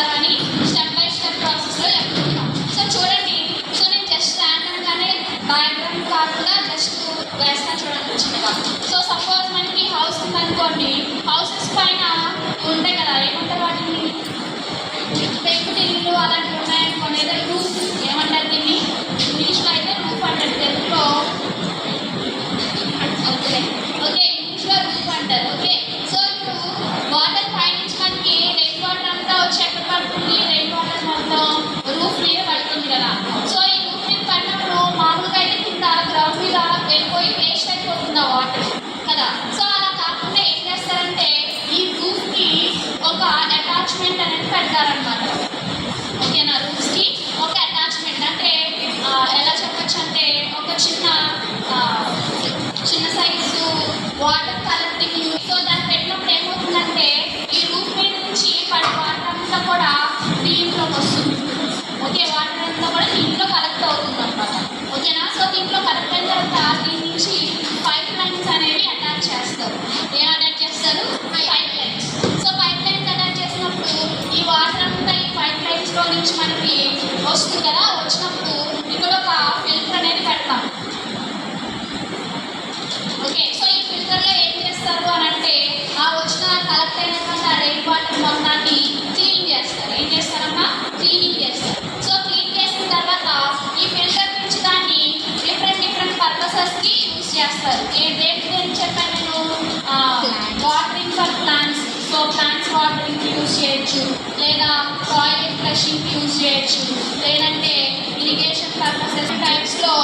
చేస్తారు అని step by step ప్రాసెస్లో చెప్తున్నాం. సో చూడండి, సో నేను జస్ట్ ర్యాండమ్గానే డయాగ్రామ్ కాకుండా జస్ట్ వేస్తాను చూడండి చిన్నగా. సో సపోజ్ మనకి హౌస్ ఉందనుకోండి, హౌసెస్ పైన ఉంటాయి కదా, ఏమంటారు వాటిని, పెంకుటిల్లు అలాంటివి ఉన్నాయనుకోండి, ఏదో రూఫ్ ఏమంటారు దీన్ని, ఇంగ్లీష్లో అయితే రూఫ్ అంటారు, తెలుగులో ఓకే ఇంగ్లీష్లో రూఫ్ అంటారు. ఓకే, సో ఇప్పుడు వాటర్ పైనుంచి మనకి రెయిన్ వాటర్ అంతా వచ్చి ఎక్కడ పడుతుంది, రెయిన్ వాటర్ మొత్తం రూఫ్ మీద పడుతుంది కదా. సో ఈ రూఫ్ మీద పడినప్పుడు మామూలుగా అయితే కింద గ్రౌండ్ మీద వెళ్ళిపోయి వేస్ట్ అయిపోతుంది ఆ వాటర్ కదా. సో అలా కాకుండా ఏం చేస్తారంటే ఈ రూఫ్కి ఒక అటాచ్మెంట్ అనేది పెడతారనమాట. ఓకేనా, రూఫ్స్కి ఒక అటాచ్మెంట్ అంటే ఎలా చెప్పచ్చు అంటే ఒక చిన్న సైజు వాటర్ కలెక్టింగ్. సో దాన్ని పెట్టినప్పుడు ఏమవుతుందంటే ఈ రూఫ్ మీద నుంచి పడే వాటర్ అంతా కూడా దీంట్లోకి వస్తుంది. ఓకే, వాటర్ అంతా కూడా దీంట్లో కలెక్ట్ అవుతుంది అనమాట. ఓకేనా, సో దీంట్లో కలెక్ట్ అయిన తర్వాత దీని నుంచి పైప్ లైన్స్ అనేవి అటాచ్ చేస్తారు. ఏం అటాచ్ చేస్తారు? Pipe lines. So pipe lines attach చేసినప్పుడు ఈ వాటర్ అంతా ఈ పైప్ లైన్స్లో నుంచి మనకి వస్తుంది కదా. వచ్చినప్పుడు ఇక్కడ ఒక ఫిల్టర్ అనేది పెడతాం. ఓకే, సో ఈ ఫిల్టర్లో ఏం చేస్తారు అని అంటే ఆ వచ్చిన కలెక్ట్ అయినటువంటి ఆ రెయిన్ వాటర్ మొత్తాన్ని క్లీన్ చేస్తారు. ఏం చేస్తారమ్మా? క్లీనింగ్ చేస్తారు. సో క్లీన్ చేసిన తర్వాత ఈ ఫిల్టర్ నుంచి దాన్ని డిఫరెంట్ పర్పసెస్కి యూజ్ చేస్తారు. దేని చెప్పాను నేను? Watering for plants. So plants వాటరింగ్కి యూజ్ చేయొచ్చు, లేదా టాయిలెట్ ఫ్లషింగ్కి యూజ్ చేయొచ్చు, లేదంటే ఇరిగేషన్ పర్పసెస్ టైప్స్లో